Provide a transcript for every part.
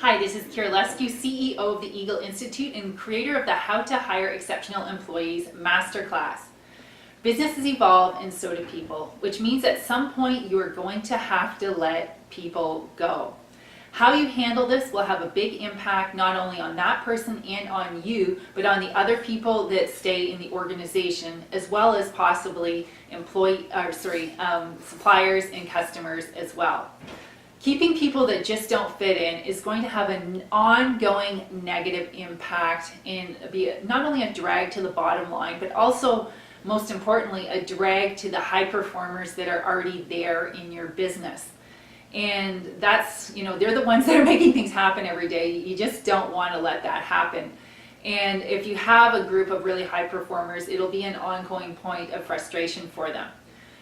Hi, this is Kira Lescu, CEO of the Eagle Institute and creator of the How to Hire Exceptional Employees Masterclass. Businesses evolve and so do people, which means at some point you are going to have to let people go. How you handle this will have a big impact not only on that person and on you, but on the other people that stay in the organization, as well as possibly suppliers and customers as well. Keeping people that just don't fit in is going to have an ongoing negative impact and be not only a drag to the bottom line, but also, most importantly, a drag to the high performers that are already there in your business. And that's, they're the ones that are making things happen every day. You just don't want to let that happen. And if you have a group of really high performers, it'll be an ongoing point of frustration for them.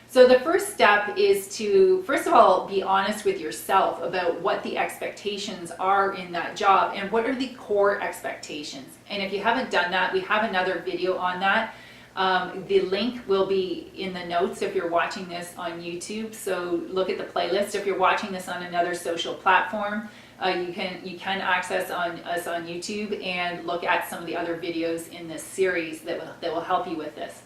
So the first step is to, first of all, be honest with yourself about what the expectations are in that job and what are the core expectations. And if you haven't done that, we have another video on that. The link will be in the notes if you're watching this on YouTube. So look at the playlist. If you're watching this on another social platform, you can access us on YouTube and look at some of the other videos in this series that will help you with this.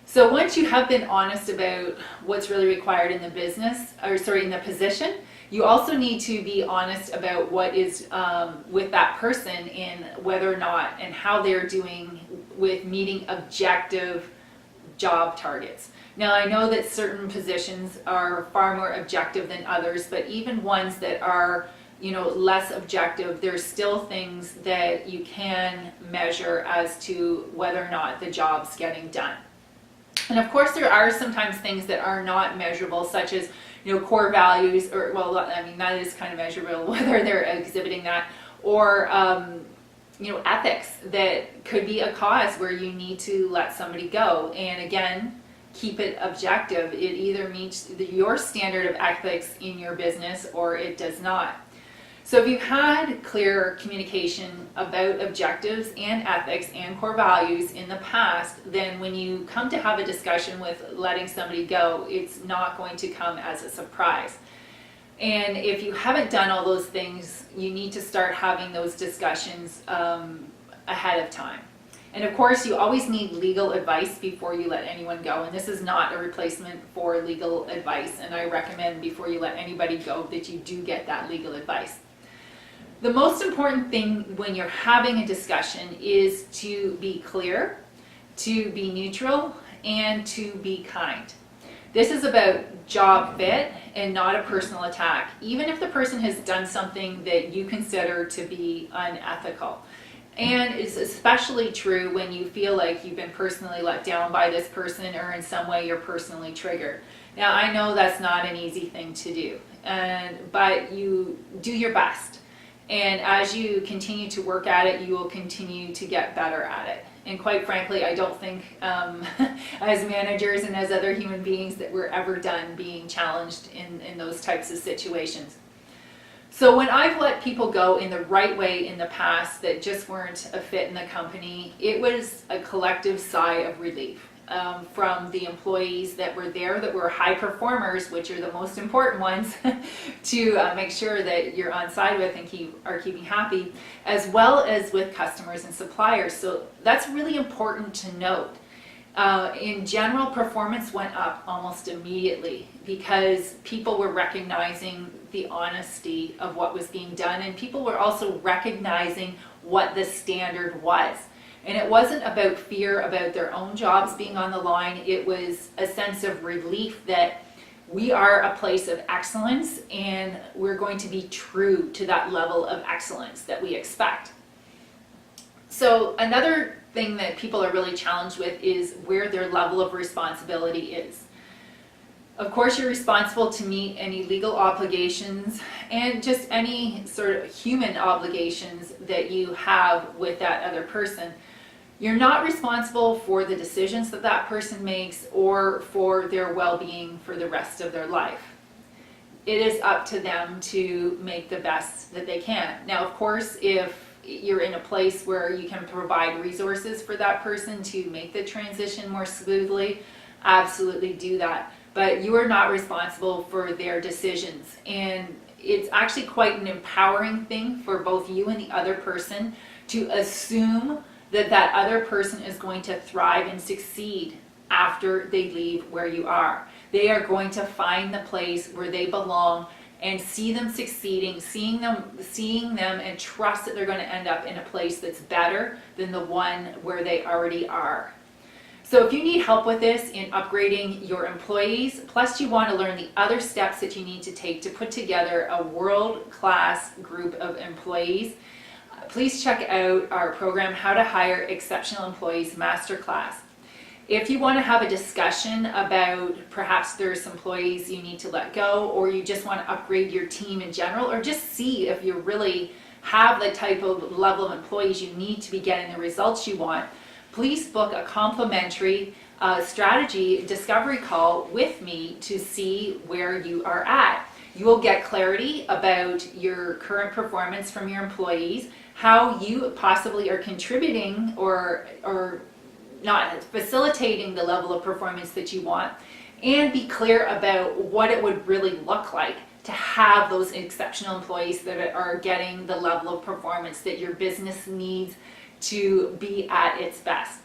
So once you have been honest about what's really required in the in the position, you also need to be honest about what is with that person and whether or not and how they're doing with meeting objective job targets. Now I know that certain positions are far more objective than others, but even ones that are less objective, there's still things that you can measure as to whether or not the job's getting done. And of course there are sometimes things that are not measurable, such as core values, or that is kind of measurable, whether they're exhibiting that, or ethics that could be a cause where you need to let somebody go. And again, keep it objective. It either meets your standard of ethics in your business or it does not. So if you've had clear communication about objectives and ethics and core values in the past, then when you come to have a discussion with letting somebody go, it's not going to come as a surprise. And if you haven't done all those things, you need to start having those discussions ahead of time. And of course, you always need legal advice before you let anyone go. And this is not a replacement for legal advice. And I recommend before you let anybody go that you do get that legal advice. The most important thing when you're having a discussion is to be clear, to be neutral, and to be kind. This is about job fit and not a personal attack, even if the person has done something that you consider to be unethical. And it's especially true when you feel like you've been personally let down by this person or in some way you're personally triggered. Now, I know that's not an easy thing to do, but you do your best. And as you continue to work at it, you will continue to get better at it. And quite frankly, I don't think as managers and as other human beings that we're ever done being challenged in those types of situations. So when I've let people go in the right way in the past that just weren't a fit in the company, it was a collective sigh of relief. From the employees that were there that were high performers, which are the most important ones to make sure that you're on side with and are keeping happy, as well as with customers and suppliers. So that's really important to note. In general, performance went up almost immediately because people were recognizing the honesty of what was being done, and people were also recognizing what the standard was. And it wasn't about fear about their own jobs being on the line. It was a sense of relief that we are a place of excellence and we're going to be true to that level of excellence that we expect. So another thing that people are really challenged with is where their level of responsibility is. Of course, you're responsible to meet any legal obligations and just any sort of human obligations that you have with that other person. You're not responsible for the decisions that that person makes or for their well-being for the rest of their life. It is up to them to make the best that they can. Now, of course, if you're in a place where you can provide resources for that person to make the transition more smoothly, absolutely do that. But you are not responsible for their decisions. And it's actually quite an empowering thing for both you and the other person to assume that that other person is going to thrive and succeed after they leave where you are. They are going to find the place where they belong and see them succeeding, seeing them and trust that they're going to end up in a place that's better than the one where they already are. So if you need help with this in upgrading your employees, plus you want to learn the other steps that you need to take to put together a world-class group of employees, please check out our program, How to Hire Exceptional Employees Masterclass. If you want to have a discussion about perhaps there's employees you need to let go, or you just want to upgrade your team in general, or just see if you really have the type of level of employees you need to be getting the results you want, please book a complimentary strategy discovery call with me to see where you are at. You will get clarity about your current performance from your employees, how you possibly are contributing or not facilitating the level of performance that you want, and be clear about what it would really look like to have those exceptional employees that are getting the level of performance that your business needs to be at its best.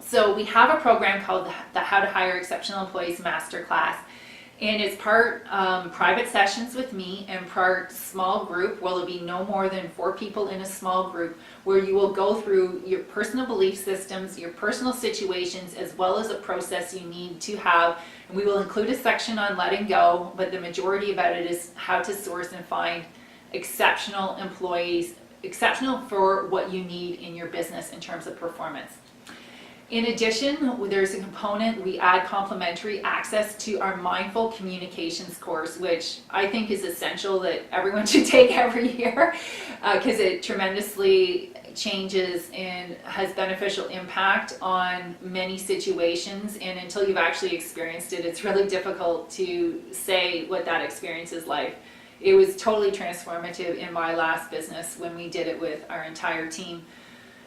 So we have a program called the How to Hire Exceptional Employees Masterclass, and it's part private sessions with me and part small group, where there'll be no more than 4 people in a small group, where you will go through your personal belief systems, your personal situations, as well as a process you need to have. And we will include a section on letting go, but the majority about it is how to source and find exceptional employees, exceptional for what you need in your business in terms of performance. In addition, there's a component, we add complimentary access to our Mindful Communications course, which I think is essential that everyone should take every year, because it tremendously changes and has beneficial impact on many situations, and until you've actually experienced it, it's really difficult to say what that experience is like. It was totally transformative in my last business when we did it with our entire team.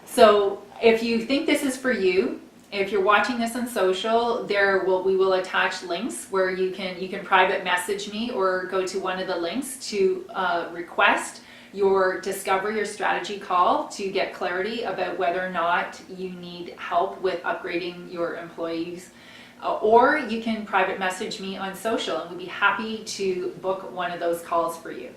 So if you think this is for you, if you're watching this on social, we will attach links where you can private message me or go to one of the links to request your discovery or strategy call to get clarity about whether or not you need help with upgrading your employees. Or you can private message me on social, and we'd be happy to book one of those calls for you.